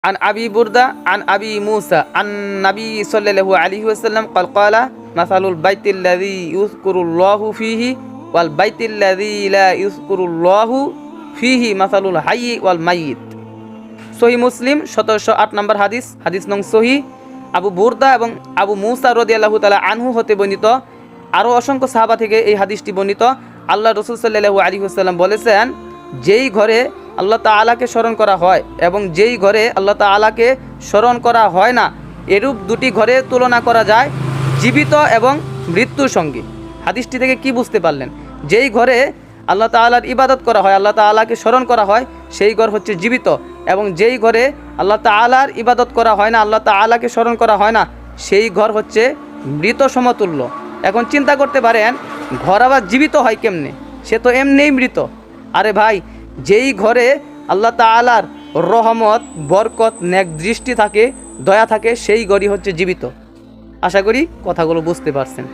عن أبي بردة عن أبي موسى عن النبي صلى الله عليه وسلم قال مثل البيت الذي يذكر الله فيه والبيت الذي لا يذكر الله فيه مثل الحي والميت। সহি মুসলিম 1708 নম্বর হাদিস, হাদিস নং সহি। আবু বুরদা এবং আবু মুসা রাদিয়াল্লাহু তাআলা আনহু হতে বর্ণিত, আরও অসংখ্য সাহাবা থেকে এই হাদিসটি বর্ণিত। আল্লাহ রাসূল সাল্লাল্লাহু আলাইহি ওয়াসাল্লাম বলেছেন, যেই ঘরে আল্লাহ তাআলাকে স্মরণ করা হয় এবং যেই ঘরে আল্লাহ তাআলাকে স্মরণ করা হয় না, এরূপ দুটি ঘরে তুলনা করা যায় জীবিত এবং মৃত্যুর সঙ্গে। হাদিসটি থেকে কি বুঝতে পারলেন? যেই ঘরে আল্লাহ তাআলার ইবাদত করা হয়, আল্লাহ তাআলাকে স্মরণ করা হয়, সেই ঘর হচ্ছে জীবিত, এবং যেই ঘরে আল্লাহ তাআলার ইবাদত করা হয় না, আল্লাহ তাআলাকে স্মরণ করা হয় না, সেই ঘর হচ্ছে মৃত সমতুল্য। এখন চিন্তা করতে পারেন, ঘর আবার জীবিত হয় কেমনে? সে তো এমনিই মৃত। আরে ভাই, যেই ঘরে আল্লাহ তাআলার রহমত, বরকত, নেক দৃষ্টি থাকে, দয়া থাকে, সেই ঘরই হচ্ছে জীবিত। আশা করি কথাগুলো বুঝতে পারছেন।